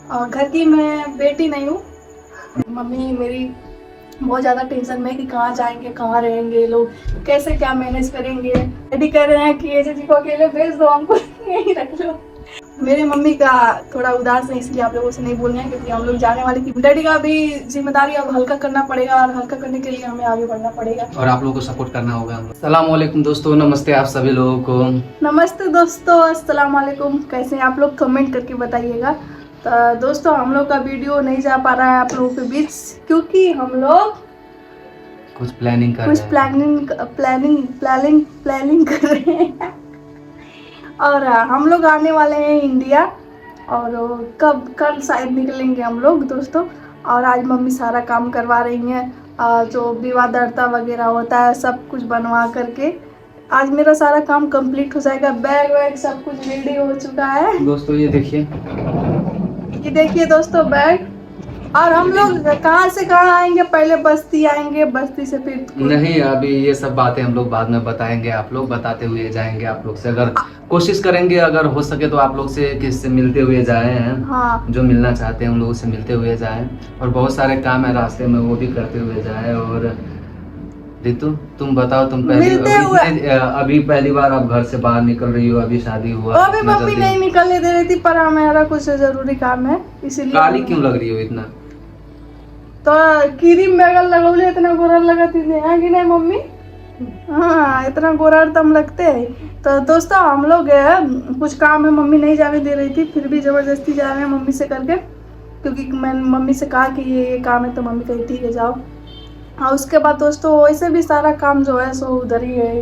और घर की मैं बेटी नहीं हूँ। मम्मी मेरी बहुत ज़्यादा टेंशन में है कि कहाँ जाएंगे, कहाँ रहेंगे लोग, कैसे क्या मैनेज करेंगे। डैडी कह रहे हैं कि ये जी को अकेले भेज दो, हमको यहीं रख लो। मेरी मम्मी का थोड़ा उदास है, इसलिए आप लोगों से नहीं बोल रहे हैं, क्योंकि हम लोग जाने वाले की डैडी का भी जिम्मेदारी अब हल्का करना पड़ेगा, और हल्का करने के लिए हमें आगे बढ़ना पड़ेगा और आप लोगों को सपोर्ट करना होगा। अस्सलाम वालेकुम दोस्तों, नमस्ते आप सभी लोगों को। नमस्ते दोस्तों, अस्सलाम वालेकुम। कैसे हैं आप लोग, कमेंट करके बताइएगा। तो दोस्तों हम लोग का वीडियो नहीं जा पा रहा है आप लोगों के बीच, क्योंकि हम लोग कुछ प्लानिंग कर कुछ रहे हैं। प्लानिंग कर रहे हैं। और हम लोग आने वाले हैं इंडिया, और कल शायद निकलेंगे हम लोग दोस्तों। और आज मम्मी सारा काम करवा रही हैं, जो विवाह वगैरह होता है सब कुछ बनवा करके आज मेरा सारा काम कंप्लीट हो जाएगा। बैग वैग सब कुछ रेडी हो चुका है दोस्तों ये देखिए दोस्तों बैग। और हम लोग कहाँ से कहाँ आएंगे, पहले बस्ती आएंगे, बस्ती से फिर नहीं, अभी ये सब बातें हम लोग बाद में बताएंगे, आप लोग बताते हुए जाएंगे। आप लोग से अगर कोशिश करेंगे, अगर हो सके तो आप लोग से किसी से मिलते हुए जाए हैं। हाँ, जो मिलना चाहते हैं उन लोगों से मिलते हुए जाए, और बहुत सारे काम है रास्ते में वो भी करते हुए जाए। और रितु तुम बताओ, तुम अभी पहली बार आप घर से बाहर निकल रही हो, अभी शादी हुआ, अभी मम्मी नहीं निकलने दे रही थी, पर हमारा कुछ जरूरी काम है इसीलिए। काली क्यों लग रही हो इतना? तो क्रीम बैगल लगौले इतना गोरा लगती है कि नहीं मम्मी? हाँ, इतना गोरा तम लगते हैं। तो दोस्तों हम लोग कुछ काम है, मम्मी नहीं जाने दे रही थी, फिर भी जबरदस्ती जा रहे हैं मम्मी से करके, क्योंकि मैंने मम्मी से कहा कि ये काम है, तो मम्मी कही ठीक है जाओ। और उसके बाद दोस्तों वैसे भी सारा काम जो है सो उधर ही है।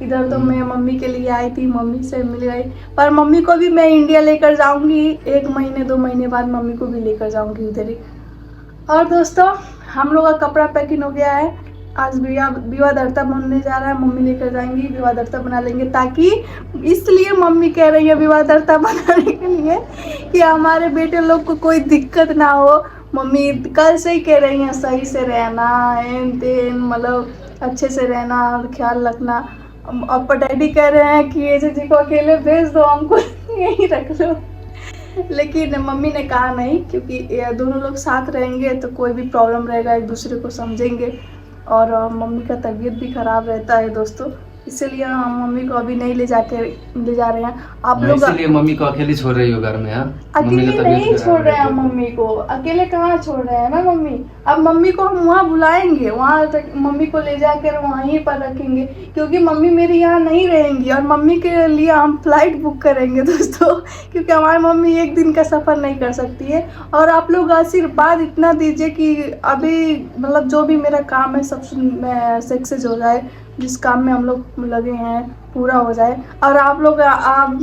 इधर तो मैं मम्मी के लिए आई थी, मम्मी से मिल गई, पर मम्मी को भी मैं इंडिया लेकर जाऊंगी, 1 महीने 2 महीने बाद मम्मी को भी लेकर जाऊंगी उधर ही। और दोस्तों हम लोग का कपड़ा पैकिंग हो गया है, आज विवाह बनने जा रहा है, मम्मी लेकर जाएंगी, विवाह बना लेंगे, ताकि इसलिए मम्मी कह रही है विवाह बनाने के लिए कि हमारे बेटे लोग को कोई दिक्कत ना हो। मम्मी कल से ही कह रही हैं सही से रहना, मतलब अच्छे से रहना और ख्याल रखना। अब डैडी कह रहे हैं कि ये जी को अकेले भेज दो, हमको यहीं रख लो। लेकिन मम्मी ने कहा नहीं, क्योंकि दोनों लोग साथ रहेंगे तो कोई भी प्रॉब्लम रहेगा, एक दूसरे को समझेंगे। और मम्मी का तबीयत भी ख़राब रहता है दोस्तों, इसलिए हम मम्मी को अभी नहीं ले जा रहे हैं। आप लोग इसलिए मम्मी को अकेली छोड़ रही हो घर में? अकेले नहीं छोड़ रहे हैं मम्मी को, अकेले कहाँ छोड़ रहे हैं ना मम्मी। अब मम्मी को हम वहाँ बुलाएंगे, वहाँ तक मम्मी को ले जाकर वहीं पर रखेंगे, क्योंकि मम्मी मेरी यहाँ नहीं रहेंगी, और मम्मी के लिए हम फ्लाइट बुक करेंगे दोस्तों, क्योंकि हमारी मम्मी 1 दिन का सफ़र नहीं कर सकती है। और आप लोग आशीर्वाद इतना दीजिए कि अभी मतलब जो भी मेरा काम है सब सक्सेस हो जाए, जिस काम में हम लोग लगे हैं पूरा हो जाए। और आप लोग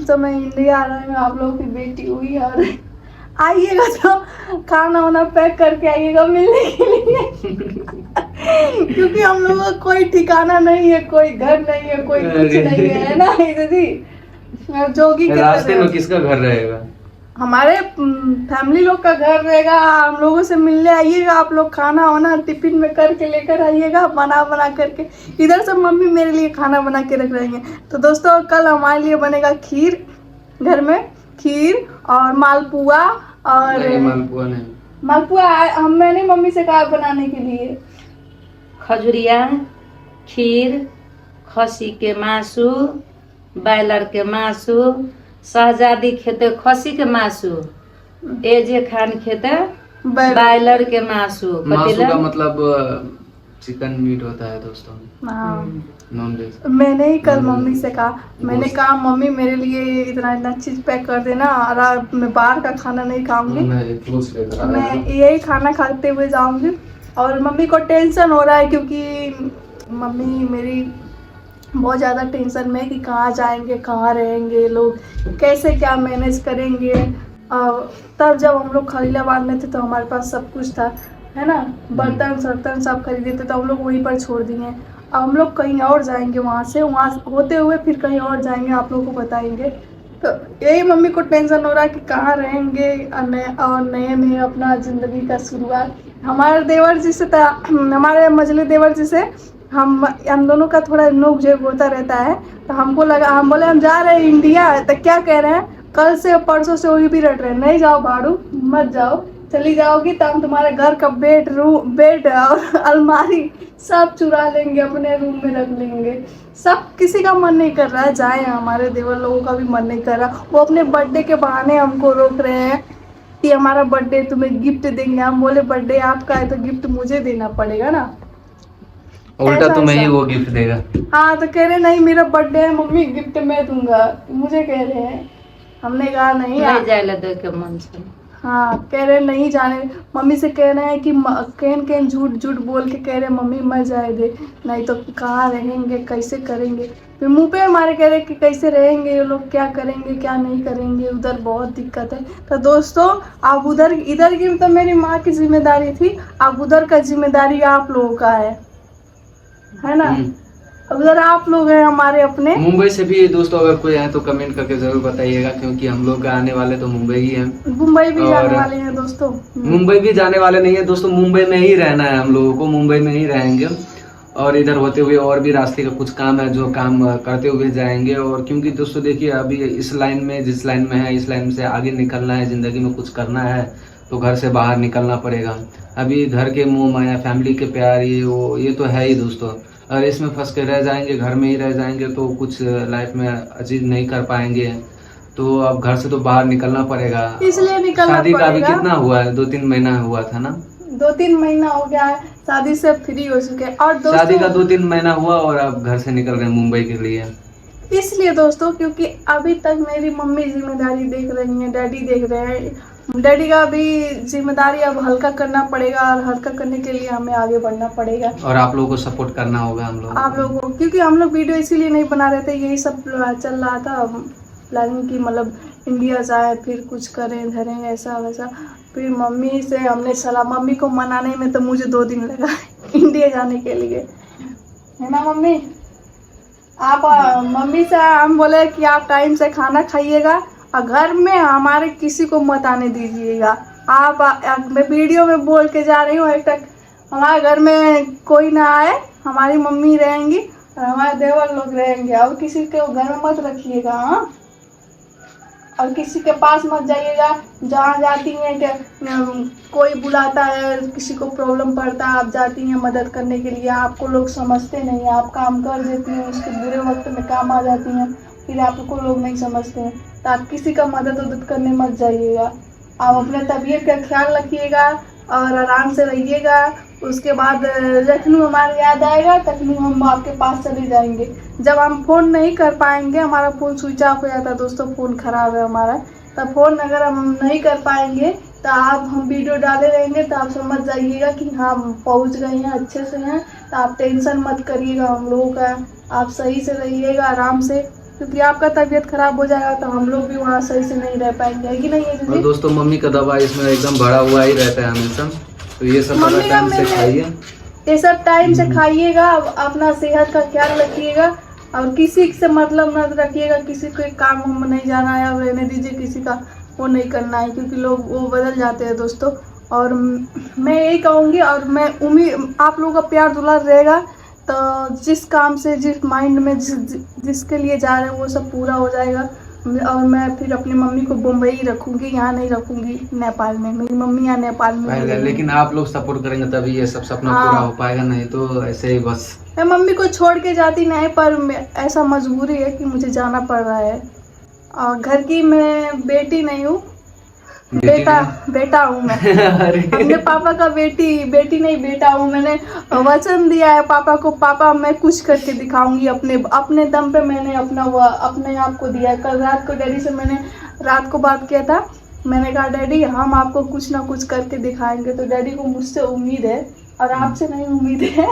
तो मैं इंडिया आ रहे हैं, आप लोगों की बेटी हुई, और आइएगा तो खाना वाना पैक करके आइएगा मिलने के लिए क्योंकि हम लोगों का कोई ठिकाना नहीं है, कोई घर नहीं है, कोई कुछ नहीं है ना दीदी। जोगी के रास्ते में किसका घर रहेगा? हमारे फैमिली लोग का घर रहेगा। हम लोगों से मिलने आइएगा, आप लोग खाना वाना टिफिन में करके लेकर आइएगा, बना करके। इधर से मम्मी मेरे लिए खाना बना के रख रही हैं। तो दोस्तों कल हमारे लिए बनेगा खीर, घर में खीर और मालपुआ। और मालपुआ नहीं, मालपुआ मैंने मम्मी से कहा बनाने के लिए। खजुरिया, खीर, खसी के मासु, बायलर के मासु, शहजादी खेते खसी के मासु, एजे खान खेते बायलर के मासु। मासु का मतलब चिकन मीट होता है दोस्तों, नॉन वेज। मैंने ही कल मम्मी से कहा, मैंने कहा मम्मी मेरे लिए इतना चीज पैक कर देना, और मैं बाहर का खाना नहीं खाऊंगी, मैं यही खाना खाते हुए जाऊंगी। और मम्मी को टेंशन हो रहा है, क्योंकि मम्मी मेरी बहुत ज़्यादा टेंशन में है कि कहाँ जाएंगे, कहाँ रहेंगे लोग, कैसे क्या मैनेज करेंगे। तब जब हम लोग खलीलाबाद में थे तो हमारे पास सब कुछ था, है ना, बर्तन सर्तन सब खरीदे थे, तो हम लोग वहीं पर छोड़ दिए। अब हम लोग कहीं और जाएंगे, वहाँ होते हुए फिर कहीं और जाएंगे, आप लोगों को बताएंगे। तो यही मम्मी को टेंशन हो रहा है कि कहाँ रहेंगे, और नए अपना ज़िंदगी का शुरुआत। हमारे देवर जी से हमारे मजले देवर जी से हम दोनों का थोड़ा नोक झोंक होता रहता है। तो हमको लगा, हम बोले हम जा रहे हैं इंडिया, तो क्या कह रहे हैं, कल से परसों से वही भी रट रहे, नहीं जाओ भाड़ू, मत जाओ, चली जाओगी तो हम तुम्हारे घर का बेड और अलमारी सब चुरा लेंगे, अपने रूम में रख लेंगे। सब किसी का मन नहीं कर रहा है जाए, हमारे देवर लोगों का भी मन नहीं कर रहा। वो अपने बर्थडे के बहाने हमको रोक रहे हैं कि हमारा बर्थडे तुम्हें गिफ्ट देंगे। हम बोले बर्थडे आपका है तो गिफ्ट मुझे देना पड़ेगा ना, उल्टा तुम्हें ही वो गिफ्ट देगा। हाँ तो कह रहे नहीं मेरा बर्थडे है मम्मी, गिफ्ट मैं दूंगा, मुझे कह रहे हैं। हमने कहा नहीं जाए दे के मन से। हाँ कह रहे नहीं जाने, मम्मी से कह रहे हैं कि कहन झूठ बोल के कह रहे मम्मी मर जाए दे, नहीं तो कहाँ रहेंगे, कैसे करेंगे। फिर मुंह पे हमारे कह रहे कि कैसे रहेंगे ये लोग, क्या करेंगे क्या नहीं करेंगे, उधर बहुत दिक्कत है। तो दोस्तों अब इधर की तो मेरी माँ की जिम्मेदारी थी, अब उधर का जिम्मेदारी आप लोगों का है ना। उधर आप लोग हैं हमारे अपने। मुंबई से भी दोस्तों अगर कोई है तो कमेंट करके जरूर बताइएगा, क्योंकि हम लोग आने वाले तो मुंबई ही हैं। मुंबई भी जाने वाले हैं दोस्तों। मुंबई भी जाने वाले नहीं है दोस्तों, मुंबई में ही रहना है हम लोगों को, मुंबई में ही रहेंगे। और इधर होते हुए और भी रास्ते का कुछ काम है जो काम करते हुए जाएंगे। और क्योंकि दोस्तों देखिए अभी इस लाइन में, जिस लाइन में है, इस लाइन से आगे निकलना है, जिंदगी में कुछ करना है तो घर से बाहर निकलना पड़ेगा। अभी घर के मोह माया, फैमिली के प्यार, ये तो है ही दोस्तों। अगर इसमें फंस के रह जाएंगे, घर में ही रह जाएंगे तो कुछ लाइफ में अचीव नहीं कर पाएंगे। तो अब घर से तो बाहर निकलना पड़ेगा, इसलिए निकलना शादी का अभी पड़ेगा। कितना हुआ है, 2-3 महीना हुआ था ना, 2-3 महीना हो गया है, शादी से फ्री हो चुके हैं। और दोस्तों शादी का 2-3 महीना हुआ और अब घर से निकल रहे हैं मुंबई के लिए। इसलिए दोस्तों क्योंकि अभी तक मेरी मम्मी जिम्मेदारी देख रही है, डैडी देख रहे हैं। डैडी का भी जिम्मेदारी अब हल्का करना पड़ेगा, और हल्का करने के लिए हमें आगे बढ़ना पड़ेगा। और आप लोगों को सपोर्ट करना होगा हम लोग, आप लोगों को, क्योंकि हम लोग वीडियो इसीलिए नहीं बना रहे थे, यही सब चल रहा था प्लानिंग की, मतलब इंडिया जाए फिर कुछ करें धरें ऐसा वैसा। फिर मम्मी से हमने सलाह, मम्मी को मनाने में तो मुझे 2 दिन लगा इंडिया जाने के लिए, है ना मम्मी। आप मम्मी से हम बोले कि आप टाइम से खाना खाइएगा और घर में हमारे किसी को मत आने दीजिएगा। आप मैं वीडियो में बोल के जा रही हूँ, एक तक हमारे घर में कोई ना आए, हमारी मम्मी रहेंगी और हमारे देवर लोग रहेंगे, और किसी के घर में मत रखिएगा। हाँ, और किसी के पास मत जाइएगा। जहाँ जाती हैं कि कोई बुलाता है, किसी को प्रॉब्लम पड़ता है, आप जाती हैं मदद करने के लिए, आपको लोग समझते नहीं, आप काम कर देती हैं, उसके बुरे वक्त में काम आ जाती हैं, फिर आपको लोग नहीं समझते हैं। तो आप किसी का मदद करने मत जाइएगा। आप अपने तबीयत का ख्याल रखिएगा और आराम से रहिएगा। उसके बाद जखनू हमारे याद आएगा तखनू हम आपके पास चले जाएंगे। जब हम फ़ोन नहीं कर पाएंगे, हमारा फ़ोन स्विच ऑफ हो जाता है दोस्तों, फ़ोन ख़राब है हमारा, तब फ़ोन अगर हम नहीं कर पाएंगे तो आप हम वीडियो डाले रहेंगे तो आप समझ जाइएगा कि हाँ पहुंच गए हैं, अच्छे से हैं। तो आप टेंशन मत करिएगा हम लोगों का, आप सही से रहिएगा आराम से, क्योंकि आपका तबीयत खराब हो जाएगा तो हम लोग भी वहाँ सही से नहीं रह पाएंगे, है कि नहीं है और दोस्तों मम्मी का दवा इसमें एकदम भरा हुआ ही रहता है हमेशा, तो ये सब टाइम से खाइए, ये सब टाइम से खाइएगा। अपना सेहत का ख्याल रखिएगा और किसी से मतलब मत रखिएगा, किसी के काम में नहीं जाना है, और रहने दीजिए, किसी का वो नहीं करना है, क्योंकि लोग वो बदल जाते हैं दोस्तों। और मैं यही कहूँगी, और मैं उम्मीद आप लोगों का प्यार दुलार रहेगा तो जिस काम से, जिस माइंड में जिसके लिए जा रहे हैं वो सब पूरा हो जाएगा। और मैं फिर अपनी मम्मी को मुंबई रखूँगी, यहाँ नहीं रखूँगी नेपाल में। मेरी मम्मी यहाँ नेपाल में, लेकिन आप लोग सपोर्ट करेंगे तभी ये सब सपना पूरा हो पाएगा, नहीं तो ऐसे ही बस। मैं मम्मी को छोड़ के जाती नहीं, पर ऐसा मजबूरी है कि मुझे जाना पड़ रहा है। और घर की मैं बेटी नहीं हूँ, बेटा हूँ मैं। अपने पापा का बेटी नहीं बेटा हूँ। मैंने वचन दिया है पापा को, पापा मैं कुछ करके दिखाऊंगी, अपने दम पे मैंने अपने आप को दिया। कल रात को डैडी से मैंने रात को बात किया था, मैंने कहा डैडी हम आपको कुछ ना कुछ करके दिखाएंगे। तो डैडी को मुझसे उम्मीद है और आपसे नहीं उम्मीद है।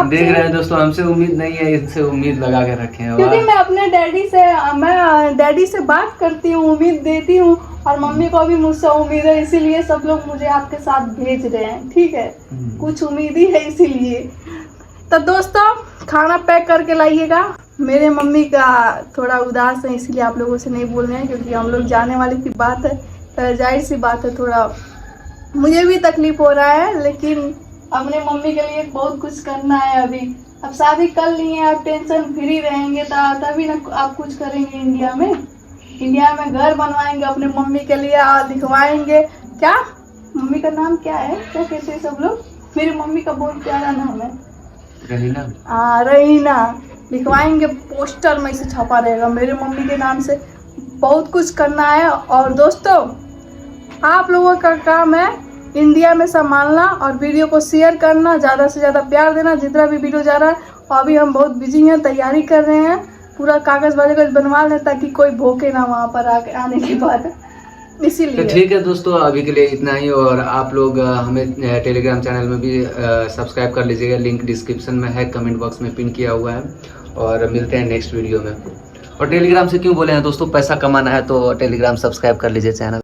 देख रहे हैं दोस्तों, हमसे उम्मीद नहीं है, इससे उम्मीद लगा के रखे हैं, क्योंकि मैं अपने डैडी से बात करती हूँ, उम्मीद देती हूँ, और मम्मी को भी मुझसे उम्मीद है, इसीलिए सब लोग मुझे आपके साथ भेज रहे हैं, ठीक है। कुछ उम्मीद ही है इसीलिए। तो दोस्तों खाना पैक करके लाइएगा। मेरे मम्मी का थोड़ा उदास है, इसीलिए आप लोगों से नहीं बोल रहे हैं, क्योंकि हम लोग जाने वाले की बात है, तो जाहिर सी बात है थोड़ा मुझे भी तकलीफ हो रहा है, लेकिन अपने मम्मी के लिए बहुत कुछ करना है। अभी अब शादी कर ली है, आप टेंशन फ्री रहेंगे तभी ना आप कुछ करेंगे इंडिया में। इंडिया में घर बनवाएंगे अपने मम्मी के लिए और लिखवाएंगे। क्या मम्मी का नाम क्या है, क्या कहते हैं सब लोग? मेरी मम्मी का बहुत प्यारा नाम है रहीना। रहीना। लिखवाएंगे, पोस्टर में से छपा रहेगा मेरे मम्मी के नाम से। बहुत कुछ करना है। और दोस्तों आप लोगों का काम है इंडिया में संभालना और वीडियो को शेयर करना, ज़्यादा से ज़्यादा प्यार देना जितना भी वीडियो जा रहा है। और अभी हम बहुत बिजी हैं, तैयारी कर रहे हैं, पूरा कागज़ वागज बनवा लें ताकि कोई भूखे ना वहाँ पर आने के बाद, इसीलिए। तो ठीक है दोस्तों, अभी के लिए इतना ही। और आप लोग हमें टेलीग्राम चैनल में भी सब्सक्राइब कर लीजिएगा, लिंक डिस्क्रिप्शन में है, कमेंट बॉक्स में पिन किया हुआ है। और मिलते हैं नेक्स्ट वीडियो में। और टेलीग्राम से क्यों बोले हैं दोस्तों, पैसा कमाना है तो टेलीग्राम सब्सक्राइब कर लीजिए चैनल।